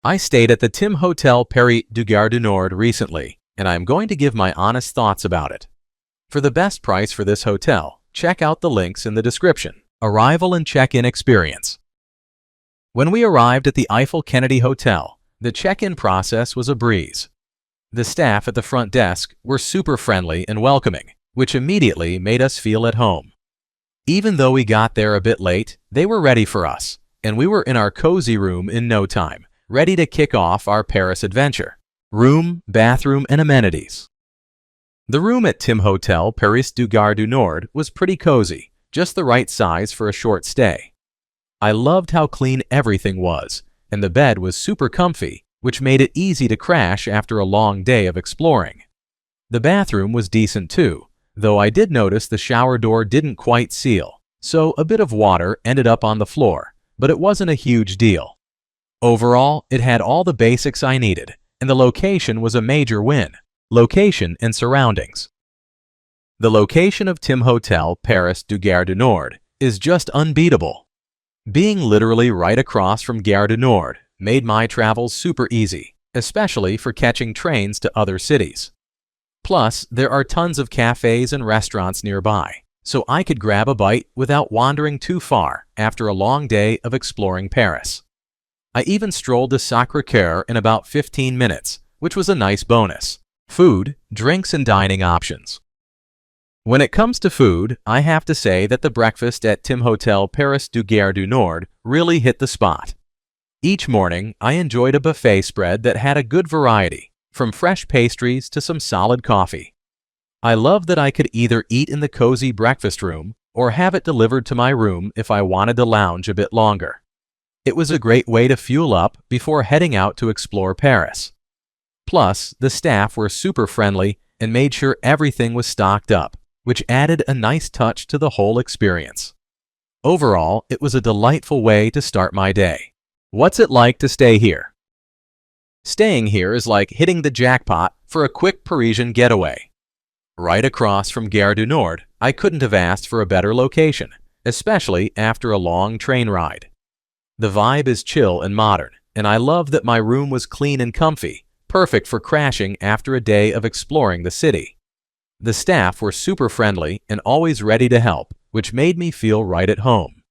I stayed at the Timhotel Paris du Gare du Nord recently, and I am going to give my honest thoughts about it. For the best price for this hotel, check out the links in the description. Arrival and check-in experience. When we arrived at the Eiffel Kennedy Hotel, the check-in process was a breeze. The staff at the front desk were super friendly and welcoming, which immediately made us feel at home. Even though we got there a bit late, they were ready for us, and we were in our cozy room in no time, ready to kick off our Paris adventure. Room, bathroom, and amenities. The room at Timhotel Paris du Gare du Nord was pretty cozy, just the right size for a short stay. I loved how clean everything was, and the bed was super comfy, which made it easy to crash after a long day of exploring. The bathroom was decent too, though I did notice the shower door didn't quite seal, so a bit of water ended up on the floor, but it wasn't a huge deal. Overall, it had all the basics I needed, and the location was a major win. Location and surroundings. The location of Timhotel Paris du Gare du Nord is just unbeatable. Being literally right across from Gare du Nord made my travels super easy, especially for catching trains to other cities. Plus, there are tons of cafes and restaurants nearby, so I could grab a bite without wandering too far after a long day of exploring Paris. I even strolled to Sacré-Cœur in about 15 minutes, which was a nice bonus. Food, drinks, and dining options. When it comes to food, I have to say that the breakfast at Timhotel Paris du Gare du Nord really hit the spot. Each morning, I enjoyed a buffet spread that had a good variety, from fresh pastries to some solid coffee. I loved that I could either eat in the cozy breakfast room or have it delivered to my room if I wanted to lounge a bit longer. It was a great way to fuel up before heading out to explore Paris. Plus, the staff were super friendly and made sure everything was stocked up, which added a nice touch to the whole experience. Overall, it was a delightful way to start my day. What's it like to stay here? Staying here is like hitting the jackpot for a quick Parisian getaway. Right across from Gare du Nord, I couldn't have asked for a better location, especially after a long train ride. The vibe is chill and modern, and I love that my room was clean and comfy, perfect for crashing after a day of exploring the city. The staff were super friendly and always ready to help, which made me feel right at home.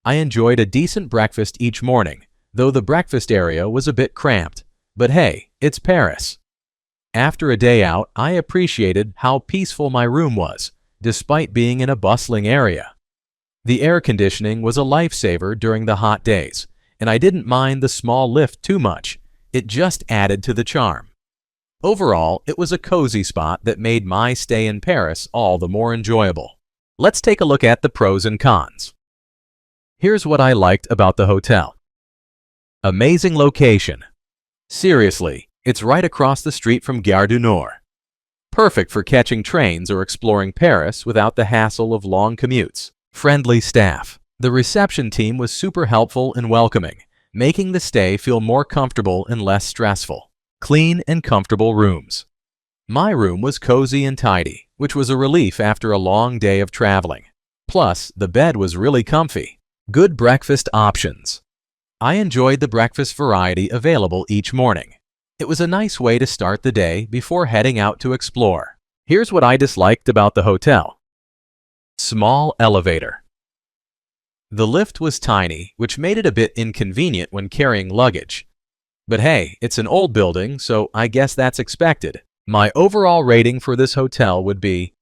I enjoyed a decent breakfast each morning, though the breakfast area was a bit cramped, but hey, it's Paris. After a day out, I appreciated how peaceful my room was, despite being in a bustling area. The air conditioning was a lifesaver during the hot days, and I didn't mind the small lift too much. It just added to the charm. Overall, it was a cozy spot that made my stay in Paris all the more enjoyable. Let's take a look at the pros and cons. Here's what I liked about the hotel. Amazing location. Seriously, it's right across the street from Gare du Nord. Perfect for catching trains or exploring Paris without the hassle of long commutes. Friendly staff. The reception team was super helpful and welcoming, making the stay feel more comfortable and less stressful. Clean and comfortable rooms. My room was cozy and tidy, which was a relief after a long day of traveling. Plus, the bed was really comfy. Good breakfast options. I enjoyed the breakfast variety available each morning. It was a nice way to start the day before heading out to explore. Here's what I disliked about the hotel. Small elevator. The lift was tiny, which made it a bit inconvenient when carrying luggage. But hey, it's an old building, so I guess that's expected. My overall rating for this hotel would be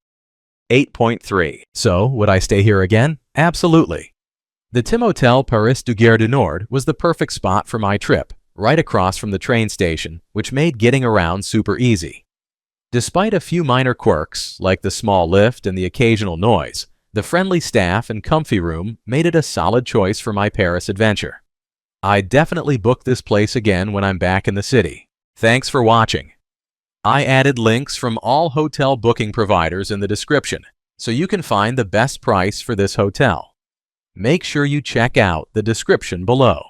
8.3. So, would I stay here again? Absolutely. The Timhotel Paris du Gare du Nord was the perfect spot for my trip, right across from the train station, which made getting around super easy. Despite a few minor quirks, like the small lift and the occasional noise, the friendly staff and comfy room made it a solid choice for my Paris adventure. I'd definitely book this place again when I'm back in the city. Thanks for watching. I added links from all hotel booking providers in the description, so you can find the best price for this hotel. Make sure you check out the description below.